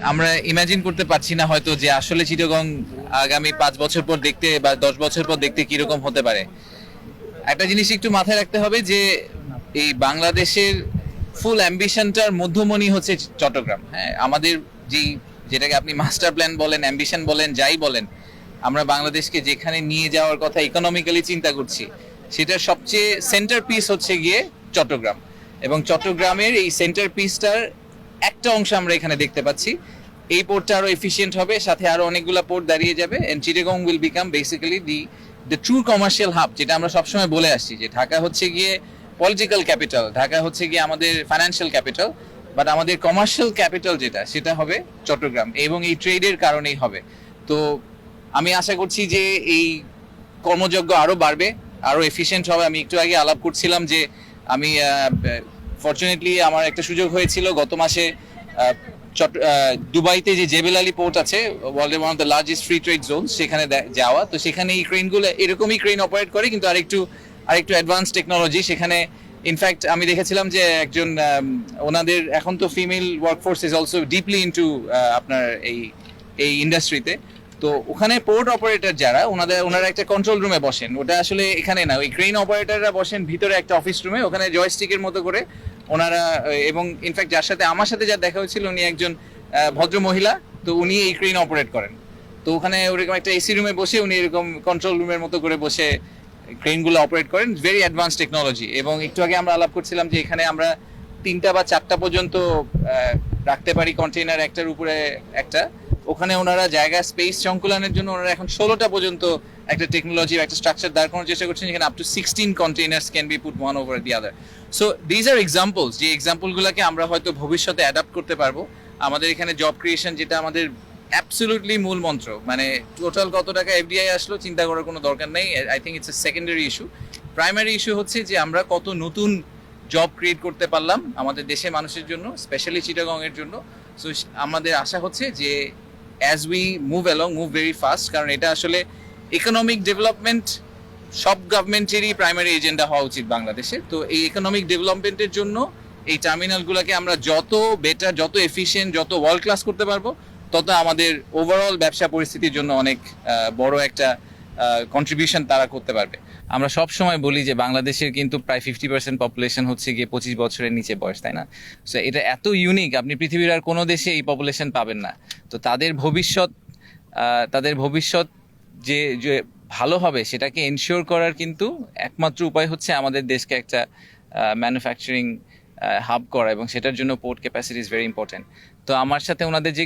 আমরা ইমাজিন করতে পারছি না হয়তো যে আসলে চিটাগং আগামী 5 বছর পর দেখতে বা 10 বছর পর দেখতে কিরকম হতে পারে। একটা জিনিস একটু মাথায় রাখতে হবে যে এই বাংলাদেশের ফুল অ্যাম্বিশনটার মধ্যমণি হচ্ছে চট্টগ্রাম। হ্যাঁ, আমাদের যেই যেটাকে আপনি মাস্টার প্ল্যান বলেন, অ্যাম্বিশন বলেন, যাই বলেন, আমরা বাংলাদেশকে যেখানে নিয়ে যাওয়ার কথা ইকোনমিক্যালি চিন্তা করছি, সেটার সবচেয়ে সেন্টার পিস হচ্ছে গিয়ে চট্টগ্রাম। এবং চট্টগ্রামের এই সেন্টার পিসটার একটা অংশ আমরা এখানে দেখতে পাচ্ছি। এই পোর্টটা আরো এফিশিয়েন্ট হবে, সাথে আরো অনেকগুলো পোর্ট দাঁড়িয়ে যাবে, and Chittagong will become basically the true commercial hub, যেটা আমরা সবসময় বলে আসছি যে ঢাকা হচ্ছে গিয়ে পলিটিক্যাল ক্যাপিটাল, ঢাকা হচ্ছে গিয়ে আমাদের ফাইন্যান্সিয়াল ক্যাপিটাল, বাট আমাদের কমার্শিয়াল ক্যাপিটাল যেটা, সেটা হবে চট্টগ্রাম, এবং এই ট্রেডের কারণেই হবে। তো আমি আশা করছি যে এই কর্মযজ্ঞ আরো বাড়বে, আরো এফিশিয়েন্ট হবে। আমি একটু আগে আলাপ করছিলাম যে আমি ফরচুনেটলি আমার একটা সুযোগ হয়েছিল গত মাসে দুবাইতে যে জেবেল আলী পোর্ট আছে, ওয়ার্ল্ডের one of the largest free trade zone, সেখানে যাওয়া। তো সেখানে এই ক্রেনগুলো এরকমই ক্রেন অপারেট করে, কিন্তু আরেকটু অ্যাডভান্স টেকনোলজি সেখানে। ইনফ্যাক্ট আমি দেখেছিলাম যে একজন ওনাদের এখন তো female workforce is also deeply into আপনার এই ইন্ডাস্ট্রিতে। তো ওখানে পোর্ট অপারেটর যারা, ওনারা একটা কন্ট্রোল রুমে বসেন। ওটা আসলে এখানে না, ওই ক্রেন অপারেটররা বসেন ভিতরে একটা অফিস রুমে, ওখানে জয়স্টিকের মতো করে ওনারা। এবং ইনফ্যাক্ট আমার সাথে যার দেখা হয়েছিল, উনি একজন ভদ্র মহিলা। তো উনি এই ক্রেন অপারেট করেন। তো ওখানে ওরকম একটা এসি রুমে বসে উনি এরকম কন্ট্রোল রুমের মতো করে বসে ক্রেনগুলো অপারেট করেন। Very advance technology. এবং একটু আগে আমরা আলাপ করছিলাম যে এখানে আমরা 3টা বা 4টা পর্যন্ত রাখতে পারি কন্টেইনার, একটার উপরে একটা। ওখানে ওনারা জায়গা স্পেস সংকুলনের জন্য ওনারা এখন 16টা পর্যন্ত একটা টেকনোলজি, একটা স্ট্রাকচার দাঁড় করানোর চেষ্টা করছেন, যেখানে up to 16 containers can be put one over the other. So these are examples, যে এক্সাম্পলগুলোকে আমরা হয়তো ভবিষ্যতে অ্যাডাপ্ট করতে পারবো। আমাদের এখানে জব ক্রিয়েশন, যেটা আমাদের অ্যাবসলিউটলি মূল মন্ত্র, মানে টোটাল কত টাকা এফডিআই আসলো চিন্তা করার কোনো দরকার নেই। I think it's a secondary issue. Primary issue হচ্ছে যে আমরা কত নতুন জব ক্রিয়েট করতে পারলাম আমাদের দেশের মানুষের জন্য, স্পেশালি চিটাগং এর জন্য। সো আমাদের আশা হচ্ছে যে as we move along, move very fast, কারণ এটা আসলে ইকোনমিক ডেভেলপমেন্ট সব গভর্নমেন্টেরই প্রাইমারি এজেন্ডা হওয়া উচিত বাংলাদেশে। তো এই ইকোনমিক ডেভেলপমেন্টের জন্য এই টার্মিনালগুলোকে আমরা যত বেটার, যত এফিশিয়েন্ট, যত ওয়ার্ল্ড ক্লাস করতে পারবো, তত আমাদের ওভারঅল ব্যবসা পরিস্থিতির জন্য অনেক বড় একটা কন্ট্রিবিউশন তারা করতে পারবে। আমরা সব সময় বলি যে বাংলাদেশের কিন্তু প্রায় 50% পপুলেশন হচ্ছে গিয়ে 25 বছরের নিচে বয়স, তাই না? সো এটা এত ইউনিক, আপনি পৃথিবীর আর কোনো দেশে এই পপুলেশন পাবেন না। তো তাদের ভবিষ্যৎ যে যে ভালো হবে, সেটাকে এনশিওর করার কিন্তু একমাত্র উপায় হচ্ছে আমাদের দেশকে একটা ম্যানুফ্যাকচারিং হাব করা, এবং সেটার জন্য port capacity is very important. তো আমার সাথে ওনাদের যে